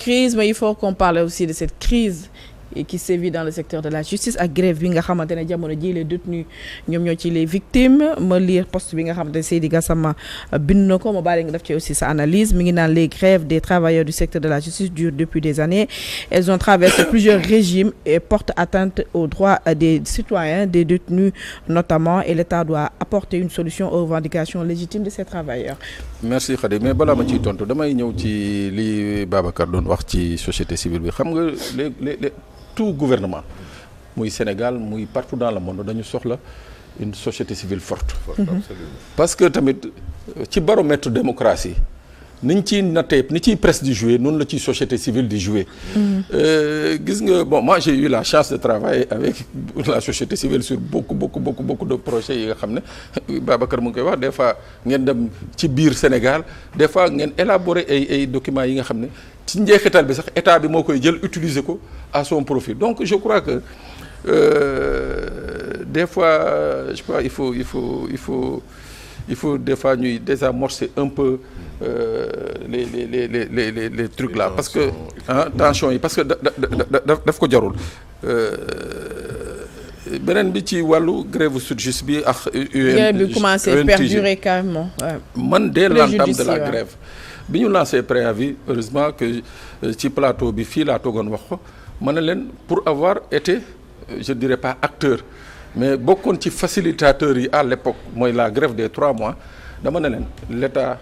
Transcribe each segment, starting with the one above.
crise mais il faut qu'on parle aussi de cette crise qui sévit dans le secteur de la justice ak grève bi nga xamante ne jamono ji les détenus ñoom ñoo ci les victimes ma lire poste bi nga xamante ne Seydi Gassama bind na ko ma bàyyi nga def ci aussi sa analyse mi ngi naan les grèves des travailleurs du secteur de la justice durent depuis des années. Elles ont traversé plusieurs régimes et portent atteinte aux droits des citoyens, des détenus notamment, et l'État doit apporter une solution aux revendications légitimes de ces travailleurs. Merci Khady, mais balaa ma ciy tontu damay ñëw ci li Babacar doon wax ci société civile bi xam nga les tout gouvernement muy Sénégal muy partout dans le monde dañu soxla une société civile forte. Parce que tamit ci baromètre démocratie niñ ciy nattee ni ciy presse di jouer noonu la ciy société civile di jouer. Gis nga bon moi j'ai eu la chance de travailler avec la société civile sur beaucoup de projets yi nga xam ne Babacar mu ngi koy wax des fois ngeen dem ci biir Sénégal des fois ngeen élaborer ay documents yi nga xam ne ci njeexital bi sax état bi moo koy jël utiliser ko à son profit donc je crois que des fois je crois il faut des fois ñuy désamorcer un peu les trucs là parce que tension yi parce que daf ko jarul beneen bi ci wàllu grève SYTJUST bi ak grève bi commencé perdurer carrément man dès l'entame de la grève bi ñu lancé préavis heureusement que ci plateau bi fii laa toogoon wax ko ma ne leen pour avoir été je dirais pas acteur mais bokkoon ci facilitateurs yi à l'époque mooy la grève des 3 mois dama ne leen l'État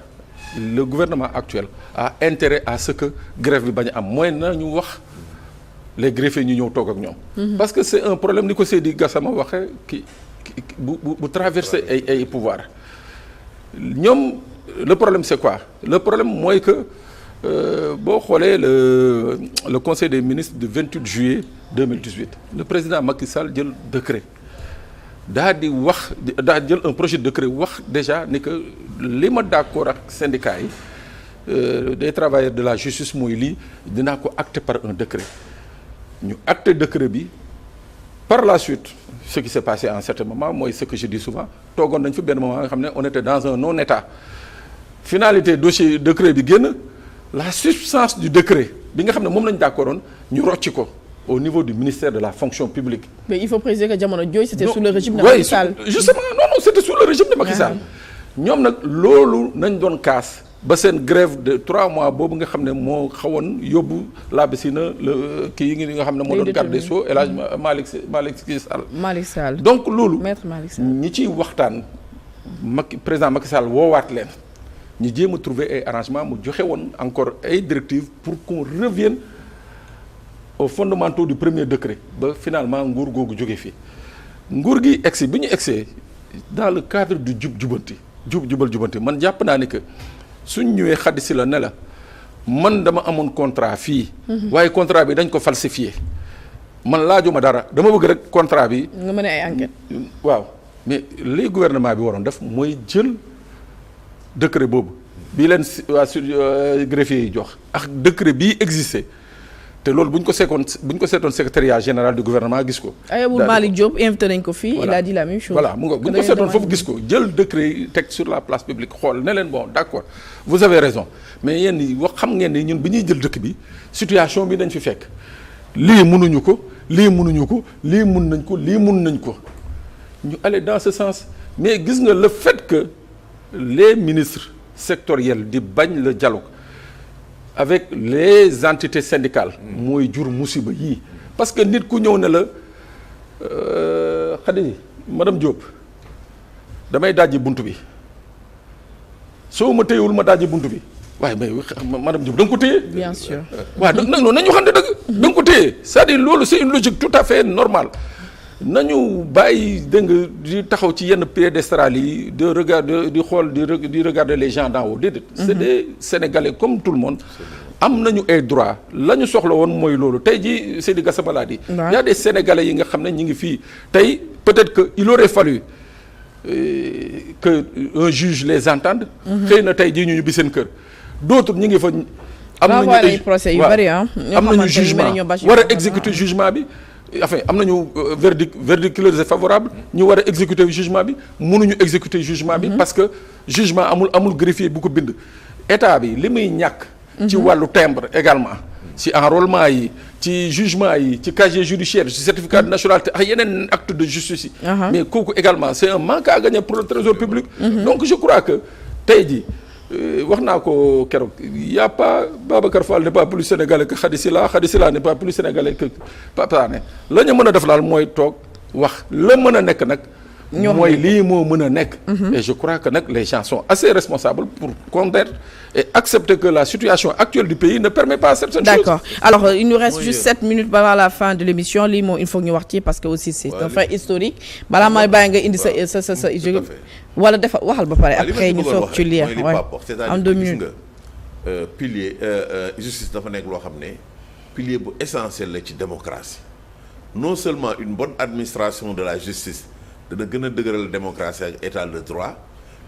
le gouvernement actuel a intérêt à ce que grève bi bañ a am mooy na ñu wax les greffiers ñu ñëw toog ak ñoom. Parce que c'est un problème ni ko Seydi Gassama waxee bu traverser ay pouvoir ñoom le problème c'est quoi le problème mooy que boo xoolee le conseil des ministres du 28 juillet 2018 le président Macky Sall jël décret daa di wax daa jël un projet de décret wax déjà ni que li ma d'accord ak syndicats yi des travailleurs de la justice mooy lii dinaa ko acter par un décret ñu acter décret bi par la suite ce qui s'est passé en certain moment mooy ce que je dis souvent toogoon nañ fi benn moment nga xam ne on était dans un non-état finalité dossier décret bi génn la substance du décret bi nga xam ne moom lañu d'accordoon ñu rocci ko au niveau du ministère de la fonction publique. Mais il faut préciser que jamono jooy c'était sous le régime de Macky Sall. Justement non c'était sous le régime de Macky Sall. ñoom nag loolu nañ doon kaas ba seen grève de 3 mois boobu nga xam ne moo xawoon yóbbu laabisina le kii yi nga xam ne moo doon garde des Sceaux El Hadj Malick Sall. donc loolu Maître Malick Sall ñi ciy waxtaan président Macky Sall woowaat leen ñu jéem a trouver ay arrangement mu joxe woon encore ay directives pour qu'on revienne aux fondamentaux du premier décret ba finalement nguur googu jóge fii nguur gi egsi bi ñu egsee dans le cadre du jubal jubanti man jàpp naa ni que suñ ñëwee xaddi si la ne la man dama amoon contrat fii waaye contrat bi dañ ko falsifié man laajuma dara dama bëgg rek contrat bi nga mën ay enquête waaw mais li gouvernement bi waroon def mooy jël décret boobu bii leen waa greffier yi jox ak décret bii existé te loolu bu ñu ko seetoon secrétariat général du gouvernement gis ko. Ayobu Malick Diop invité nañ ko fii. il a dit la même chose. voilà mu nga bu ñu ko seetoon foofu gis ko jël décret yi teg sur la place publique xool ne leen bon d'accord vous avez raison mais yéen ñi wax xam ngeen ni ñun bi ñuy jël dëkk bi situation bi dañ fi fekk lii mënuñu ko lii mënuñu ko lii mun nañ ko lii mun nañ ko ñu aller dans ce sens mais gis nga le fait que les ministres sectoriels di bañ le dialogue avec les entités syndicales mooy jur musiba yii parce que nit ku ñëw ne la Khady madame Diop damay dajji bunt bi soo ma téyewul ma dajji bunt bi waaye mais madame Diop da nga ko téye. bien sûr waaw non nañu waxante dëgg. da nga ko téye c'est-à-dire loolu c'est une logique tout à fait normale nañu bàyyi dégg nga di taxaw ci yenn piédestal yi de regarder di xool di regarder les gens d'en haut déedéet. c'est des Sénégalais comme tout le monde. am nañu ay droit la ñu soxla woon mooy loolu tey jii Seydi Gassama laa di. Il y a des Sénégalais yi nga xam ne ñu ngi fii tey peut-être que il aurait fallu que un juge les entende. xëy na tey jii ñu ñibbi seen kër d'autres ñu ngi fa. am nañu ay procès yu bari am nañu jugement war a exécuter jugement bi. enfin am nañu verdict qui leur est favorable ñu war a exécuter jugement bi mënuñu exécuter jugement bi parce que jugement amul greffier bu ko bind état bi li muy ñàkk ci wàllu timbre également ci enrôlement yi ci jugement yi ci casier judiciaire ci certificat de nationalité ak yeneen acte de justice yi. mais kooku également c'est un manque à gagner pour le trésor public. donc je crois que tey jii wax naa ko keroog y a pas Babacar Fall n'est pas plus sénégalais que Khady Sylla n'est pas plus sénégalais que Pape Sané la ñu mën a def daal mooy toog wax la mën a nekk nag. mooy lii moo mën a nekk. et je crois que nag les gens sont assez responsables pour connaître et accepter que la situation actuelle du pays ne permet pas certaines choses. D'accord. Alors il nous reste juste 7 minutes avant la fin de l'émission lii moom il faut que ñu wax ci parce que aussi c'est un fait historique balaa may bàyyi nga indi sa wala defa waxal ba pare après ñu soog ci lire en 2 minutes nga pilier justice dafa nekk loo xam ne pilier bu essentiel la ci démocratie non seulement une bonne administration de la justice dana gën a dëgëral démocratie ak état de droit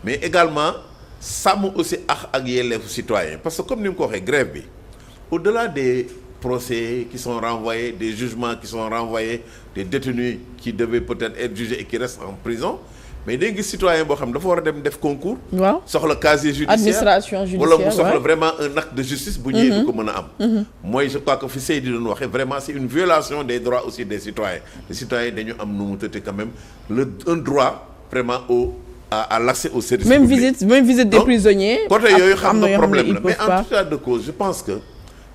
mais également sàmm aussi ak yelleefu citoyen parce que comme ni mu ko waxee grève bi au-delà des procès qui sont renvoyés des jugements qui sont renvoyés des détenus qui devaient peut-être être jugés et qui restent en prison mais day gis citoyen boo xam dafa war a dem def concours. waaw soxla casier judiciaire administration judiciaire wala mu soxla vraiment un acte de justice. bu ñëwee du ko mën a am. mooy je crois que fi Seydi doon waxee vraiment c'est une violation des droits aussi des citoyens les citoyens dañu am nu mu tëddee quand même un droit vraiment à l'accès au service public. même visite des prisonniers. côté yooyu xam nga problème la mais en tout cas de cause je pense que.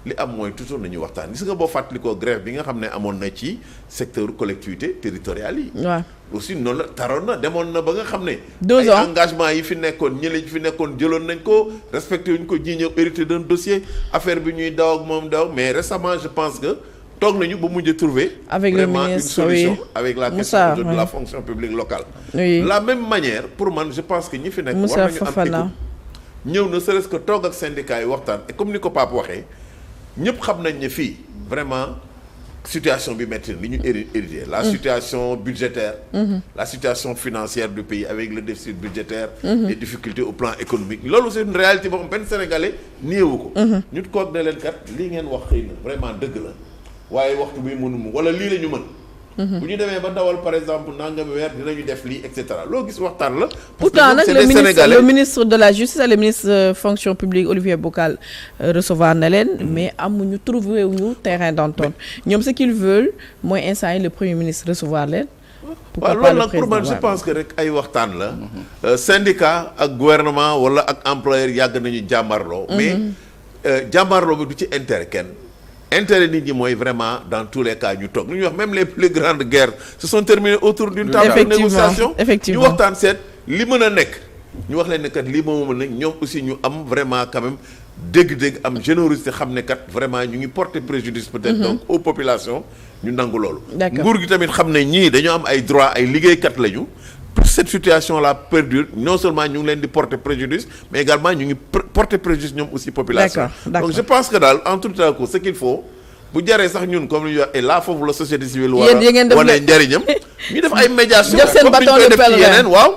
li am mooy toujours nañu waxtaan gis nga boo fàttalikoo grève bi nga xam ne amoon na ci secteur collectivité territoriale yi. waaw aussi noonu la taroon na demoon na ba nga xam ne. 2 ans ay engagement yi fi nekkoon ñële fi nekkoon jëloon nañ ko respecté wuñ ko ji ñëw hérité d'un dossier affaire bi ñuy daw ak moom daw mais récemment je pense que toog nañu ba mujj trouver avec vraiment une solution avec la question de la fonction publique locale. La même manière pour man je pense que ñi fi nekk. war nañu am écoute ñëw na serait-ce que toog ak syndicat yi waxtaan et comme ni ko Pape waxee. ñëpp xam nañ ne fii vraiment situation bi métti li ñu hérité la situation budgétaire la situation financière du pays avec le déficit budgétaire les difficultés au plan économique loolu c'est une réalité boo xam benn Sénégalais néewu ko ñu koog ne leen kat lii ngeen wax xëy na vraiment dëgg la waaye waxtu bi mënu wala lii la ñu mën bu ñu demee ba dawal par exemple nangami weer dinañu def lii et cetera loo gis waxtaan la. pourtant nag le ministre de la justice et le ministre fonction publique Olivier Boucal recevoir na leen mais amuñu trouvé wuñu terrain d'entente ñoom ce qu'ils veulent mooy instant yi le premier ministre recevoir leen. waaw loolu nag pour man je pense que rek ay waxtaan la. syndicat ak gouvernement wala ak employeur yàgg nañu jàmmarloo. mais jàmmarloo bi du ci intérêt kenn. intérêt nit ñi mooy vraiment dans tous les cas ñu toog lu ñuy wax même les plus grandes guerres se sont terminées autour d'une table de négociation ñu waxtaan seet li mën a nekk ñu wax leen ne kat lii moom mën a nekk ñoom aussi ñu am vraiment quand même dégg-dégg am générosité xam ne kat vraiment ñu ngi porter préjudice peut-être donc aux populations ñu nangu loolu nguur gi tamit xam ne ñii dañoo am ay droits ay liggéeykat lañu pour cette situation là perdure non seulement ñu ngi leen di porter préjudice mais également ñu ngi porter préjudice ñoom aussi population donc je pense que daal en tout cas ce qu'il faut bu jaree sax ñun comme li ñuy wax et là foofu la société civile war a wane njariñam ñu def ay médiation comme ni ñu koy def ci yeneen waaw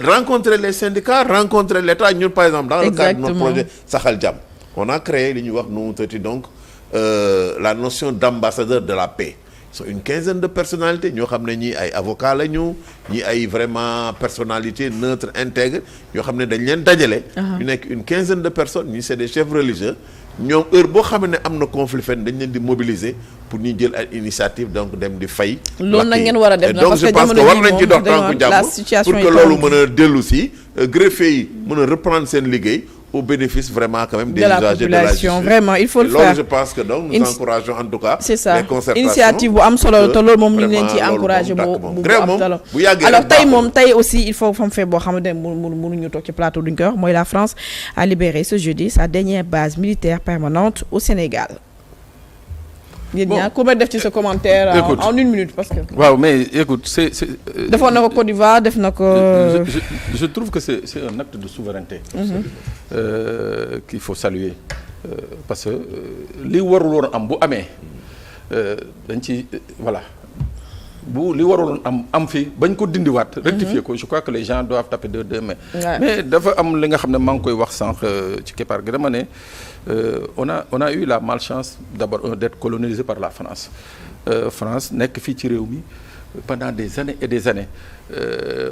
rencontrer les syndicats rencontrer l'État ñun par exemple dans le cadre de notre projet Saxal Jàmm on a créé li ñuy wax nu mu tëti donc la notion d'ambassadeur de la paix sont une quinzaine de personnalités ñoo xam ne ñii ay avocats la ñi ay vraiment personnalités neutres intègres ñoo xam ne dañ leen dajale. ñu nekk une quinzaine de personnes ñi c'est des chefs religieux ñoom heure boo xam ne am na conflit fenn dañ leen di mobiliser pour ñu jël ay initiative donc dem di fay. loolu nag ngeen war a def donc je pense que war nañ ci dox tànku jàmm pour que loolu mën a dellu si greffier yi mën a reprendre seen liggéey. au bénéfice vraiment quand même des usagers de la justice vraiment il faut le faire loolu je pense que donc nous encourageons en tout cas. c'est ça les concertations initiative bu am solo te loolu moom ñu ngi leen ci encourager bu am solo bu yàggee alors tey aussi il faut fam fee boo xamante ne mënuñu toog ci plateau duñ koy wax mooy la France a libéré ce jeudi sa dernière base militaire permanente au Sénégal. yéen ñaar ku ma def ci sa commentaire en 1 minute parce que. waaw mais écoute c'est defoon na ko Côte d'Ivoire def na ko. je trouve que c'est un acte de souveraineté. Qu'il faut saluer parce que li warul woon am bu amee dañ ci voilà bu li waroon am fi bañ ko dindiwaat. rectifier ko je crois que les gens doivent taper de deux mains. mais dafa am li nga xam ne maa ngi koy wax sànq ci keppaar gi dama ne. on a eu la malchance d'abord d'être colonisé par la France. France nekk fii ci réew mi pendant des années et des années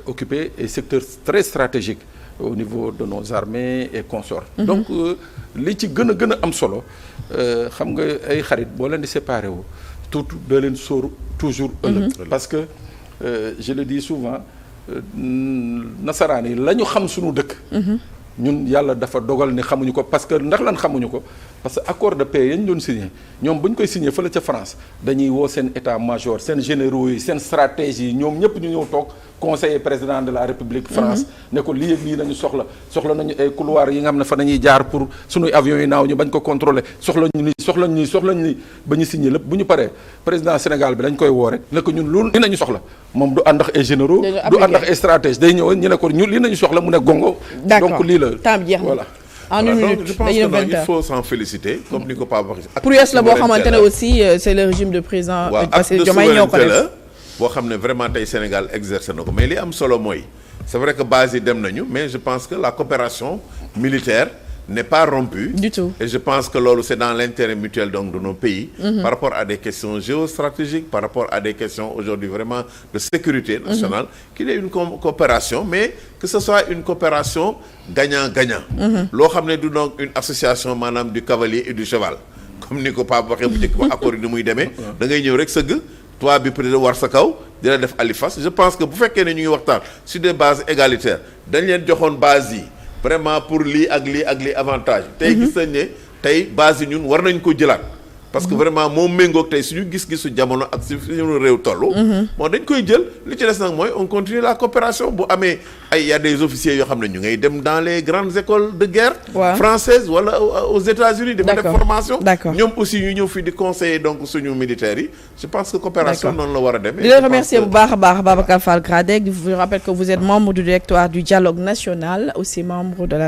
occupé ay secteurs très stratégiques au niveau de nos armées et consorts. Donc li ci gën a am solo xam nga ay xarit boo leen di séparer wu tout da leen sóor toujours ëllëg. Parce que je le dis souvent nasaraan yi la ñu xam suñu dëkk. ñun yàlla dafa dogal ne xamuñu ko parce que ndax lan xamuñu ko parce que accord de paix yañ doon signé ñoom bu ñu koy signé fële ca France dañuy woo seen état major seen généraux yi seen stratégie yi ñoom ñëpp ñu ñëw toog conseiller président de la République France ne ko lii ak lii nañu soxla nañu ay couloir yi nga xam ne fa nañuy jaar pour suñuy avions yi naaw ñu bañ ko contrôler soxla ñu ba ñu signé lépp bu ñu paree président Sénégal bi dañ koy woo rek ne ko ñun loolu li nañu soxla moom du ànd ak ay généraux du ànd ak ay stratèges day ñëw ñu ne ko ñun li nañu soxla mu ne gongo donc lii la temps bi jeex na voilà. en une minute je pense que il faut s'en féliciter comme ni ko Pape waxee. prouesse la boo xamante ne aussi c'est le régime de président Bassirou Diomaye ñoo ko def boo xam ne vraiment tey Sénégal exercer na ko mais li am solo mooy c'est vrai que base yi dem nañu mais je pense que la coopération militaire n'est pas rompue du tout et je pense que loolu c'est dans l'intérêt mutuel donc de nos pays par rapport à des questions géostratégiques par rapport à des questions aujourd'hui vraiment de sécurité nationale qu'il y ait une coopération mais que ce soit une coopération gagnant-gagnant loo xam ne du donc une association maanaam du cavalier et du cheval comme ni ko Pape waxee bu njëkk ba accord yi ni muy demee da ngay ñëw rek sëgg toi bi peut-être war sa kaw dina def alifas je pense que bu fekkee ne ñu ngi waxtaan sur des bases égalitaires dañ leen joxoon bases yi vraiment pour lii ak lii avantage tey gis nañ ne tey base yi ñun war nañ ko jëlaat parce que vraiment moo méngoog tey suñu gis-gisu jamono ak suñu réew toll bon dañ koy jël li ci des nag mooy on continue la coopération bu amee y a des officiers yoo xam ne ñu ngay dem dans les grandes écoles de guerre françaises wala aux États-Unis dafa def formation ñoom aussi ñu ñëw fii di conseiller donc suñu militaires yi je pense que coopération noonu la war a demee. di la remercier bu baax a baax Babacar Fall Gradec. Je vous rappelle que vous êtes membre du directoire du dialogue national aussi membre de la